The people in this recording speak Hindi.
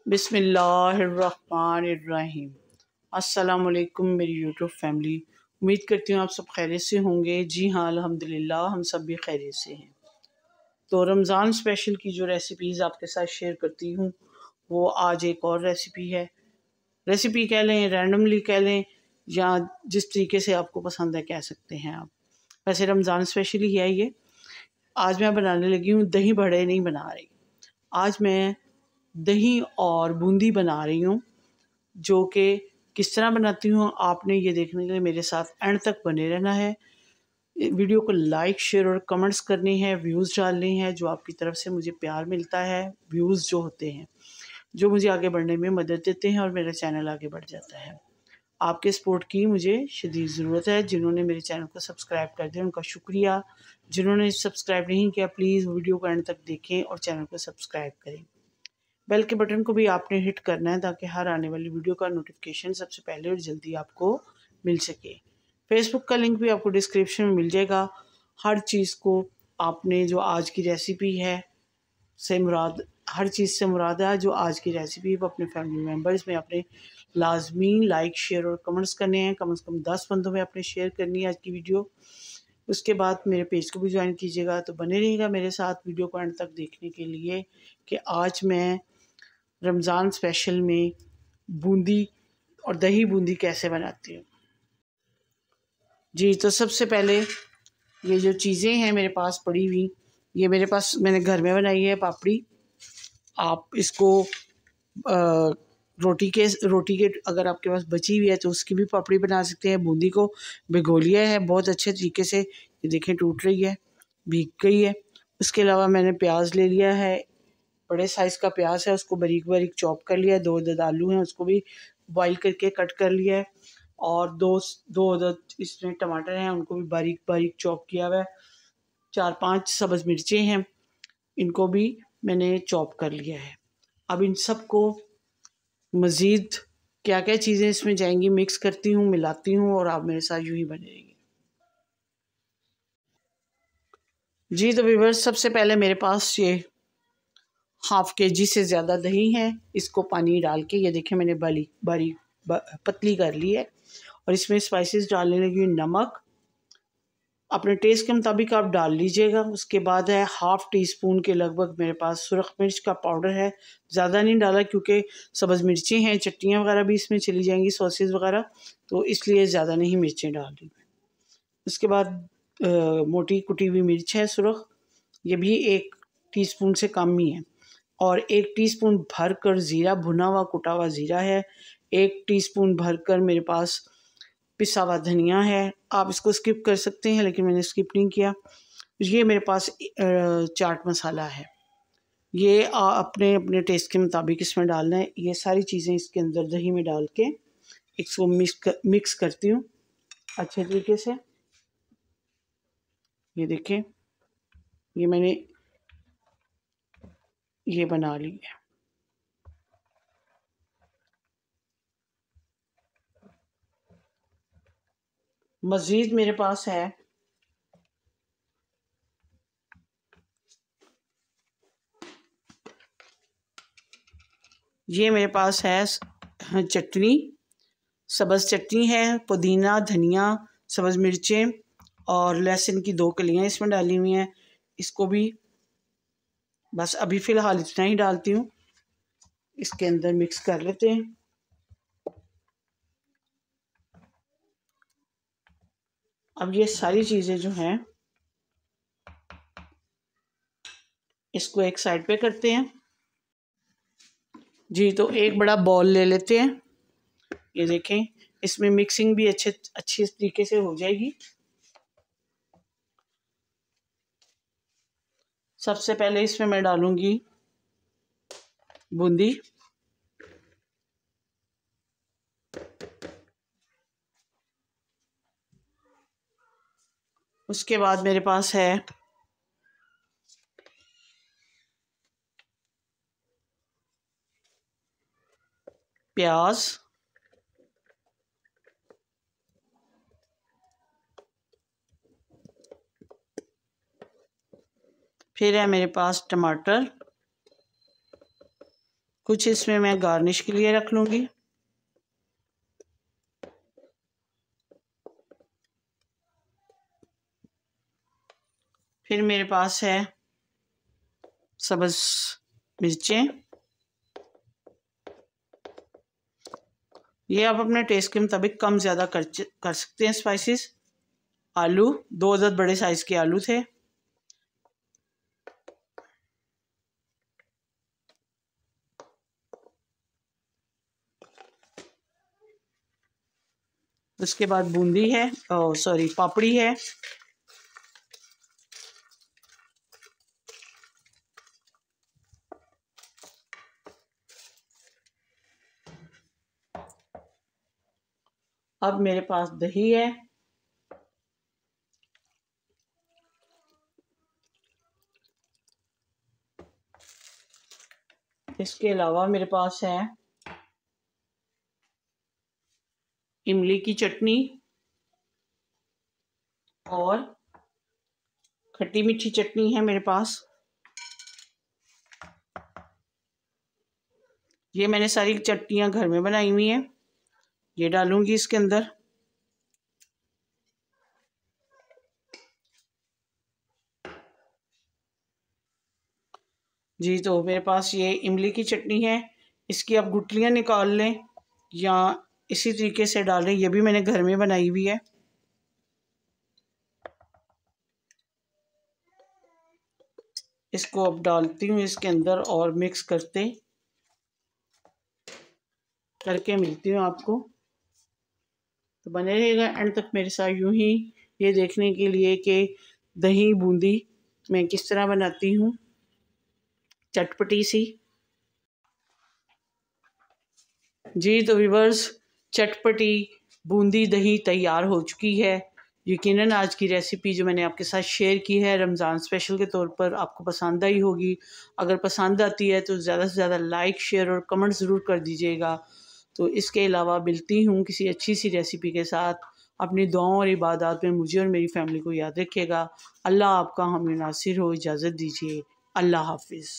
बिस्मिल्लाहिर्रहमानिर्रहीम। अस्सलाम वालेकुम मेरी यूट्यूब फैमिली। उम्मीद करती हूँ आप सब खैरियत से होंगे। जी हाँ, अल्हम्दुलिल्लाह हम सब भी खैरियत से हैं। तो रमज़ान स्पेशल की जो रेसिपीज़ आपके साथ शेयर करती हूँ वो आज एक और रेसिपी है। रेसिपी कह लें, रैंडमली कह लें, या जिस तरीके से आपको पसंद है कह सकते हैं आप। वैसे रमज़ान स्पेशल ही है ये। आज मैं बनाने लगी हूँ दही बड़े नहीं बना रही। आज मैं दही और बूंदी बना रही हूँ, जो कि किस तरह बनाती हूँ आपने ये देखने के लिए मेरे साथ एंड तक बने रहना है। वीडियो को लाइक शेयर और कमेंट्स करने हैं, व्यूज़ डालने हैं। जो आपकी तरफ से मुझे प्यार मिलता है, व्यूज़ जो होते हैं जो मुझे आगे बढ़ने में मदद देते हैं और मेरा चैनल आगे बढ़ जाता है। आपके सपोर्ट की मुझे शदीद ज़रूरत है। जिन्होंने मेरे चैनल को सब्सक्राइब कर दिया उनका शुक्रिया। जिन्होंने सब्सक्राइब नहीं किया प्लीज़ वीडियो को एंड तक देखें और चैनल को सब्सक्राइब करें। बेल के बटन को भी आपने हिट करना है ताकि हर आने वाली वीडियो का नोटिफिकेशन सबसे पहले और जल्दी आपको मिल सके। फेसबुक का लिंक भी आपको डिस्क्रिप्शन में मिल जाएगा। हर चीज़ को आपने जो आज की रेसिपी है से मुराद, हर चीज़ से मुराद है जो आज की रेसिपी वो अपने फैमिली मेम्बर्स में आपने लाजमी लाइक शेयर और कमेंट्स करने हैं। कम से कम 10 बंदों में आपने शेयर करनी है आज की वीडियो। उसके बाद मेरे पेज को भी ज्वाइन कीजिएगा। तो बने रहिएगा मेरे साथ वीडियो को एंड तक देखने के लिए कि आज मैं रमज़ान स्पेशल में बूंदी और दही बूंदी कैसे बनाती हूँ। जी, तो सबसे पहले ये जो चीज़ें हैं मेरे पास पड़ी हुई, ये मेरे पास मैंने घर में बनाई है पापड़ी। आप इसको रोटी के अगर आपके पास बची हुई है तो उसकी भी पापड़ी बना सकते हैं। बूंदी को भिगो लिया है बहुत अच्छे तरीके से, ये देखें टूट रही है, भीग गई है। उसके अलावा मैंने प्याज ले लिया है, बड़े साइज़ का प्याज है, उसको बारीक बारीक चॉप कर लिया है। 2 अदद आलू हैं, उसको भी बॉईल करके कट कर लिया है। और दो अदद इसमें टमाटर हैं, उनको भी बारीक बारीक चॉप किया हुआ है। 4-5 सब्ज़ मिर्चें हैं, इनको भी मैंने चॉप कर लिया है। अब इन सब को मज़ीद क्या क्या चीज़ें इसमें जाएंगी मिक्स करती हूँ, मिलाती हूँ और आप मेरे साथ यूँ ही बने रहिए। जी, तो व्यूअर्स सबसे पहले मेरे पास ये हाफ़ केजी से ज़्यादा दही है। इसको पानी डाल के ये देखें मैंने बारीक पतली कर ली है। और इसमें स्पाइसेस डालने लगी, नमक अपने टेस्ट के मुताबिक आप डाल लीजिएगा। उसके बाद है हाफ़ टी स्पून के लगभग मेरे पास सुरख मिर्च का पाउडर है। ज़्यादा नहीं डाला क्योंकि सब्ज़ मिर्चें हैं, चटनियाँ वगैरह भी इसमें चली जाएंगी, सॉसेस वगैरह, तो इसलिए ज़्यादा नहीं मिर्चें डाल दी। उसके बाद मोटी कुटी हुई मिर्च है सुरख, ये भी 1 टीस्पून से कम ही है। और 1 टीस्पून भरकर ज़ीरा, भुना हुआ कुटा हुआ ज़ीरा है। 1 टीस्पून भरकर मेरे पास पिसा हुआ धनिया है। आप इसको स्किप कर सकते हैं लेकिन मैंने स्किप नहीं किया। ये मेरे पास चाट मसाला है। ये अपने अपने टेस्ट के मुताबिक इसमें डालना है। ये सारी चीज़ें इसके अंदर दही में डाल के इसको मिक्स करती हूँ अच्छे तरीके से। ये देखें, ये मैंने ये बना ली है। मज़ीद मेरे पास है ये मेरे पास है चटनी, सब्ज़ चटनी है, पुदीना, धनिया, सब्ज़ मिर्चें और लहसुन की 2 कलियाँ इसमें डाली हुई हैं। इसको भी बस अभी फ़िलहाल इतना ही डालती हूँ, इसके अंदर मिक्स कर लेते हैं। अब ये सारी चीज़ें जो हैं इसको एक साइड पे करते हैं। जी, तो एक बड़ा बॉल ले लेते हैं। ये देखें, इसमें मिक्सिंग भी अच्छे तरीके से हो जाएगी। सबसे पहले इसमें मैं डालूंगी बूंदी। उसके बाद मेरे पास है प्याज, फिर है मेरे पास टमाटर, कुछ इसमें मैं गार्निश के लिए रख लूँगी। फिर मेरे पास है सब्ज़ मिर्चें, ये आप अपने टेस्ट के मुताबिक कम ज़्यादा कर सकते हैं स्पाइसेस। आलू, 2 अदद बड़े साइज़ के आलू थे। उसके बाद बूंदी है, सॉरी पापड़ी है। अब मेरे पास दही है। इसके अलावा मेरे पास है इमली की चटनी और खट्टी मीठी चटनी है मेरे पास। ये मैंने सारी चटनियाँ घर में बनाई हुई हैं, ये डालूंगी इसके अंदर। जी, तो मेरे पास ये इमली की चटनी है, इसकी आप गुठलियाँ निकाल लें या इसी तरीके से डाल लें, ये भी मैंने घर में बनाई हुई है। इसको अब डालती हूँ इसके अंदर और मिक्स करके मिलती हूँ आपको। तो बने रहेगा एंड तक मेरे साथ यूं ही, ये देखने के लिए कि दही बूंदी मैं किस तरह बनाती हूँ चटपटी सी। जी तो व्यूअर्स, चटपटी बूंदी दही तैयार हो चुकी है। यकीनन आज की रेसिपी जो मैंने आपके साथ शेयर की है रमज़ान स्पेशल के तौर पर आपको पसंद आई होगी। अगर पसंद आती है तो ज़्यादा से ज़्यादा लाइक शेयर और कमेंट ज़रूर कर दीजिएगा। तो इसके अलावा मिलती हूँ किसी अच्छी सी रेसिपी के साथ। अपनी दुआओं और इबादत में मुझे और मेरी फैमिली को याद रखिएगा। अल्लाह आपका हामी नासिर हो। इजाज़त दीजिए। अल्लाह हाफिज़।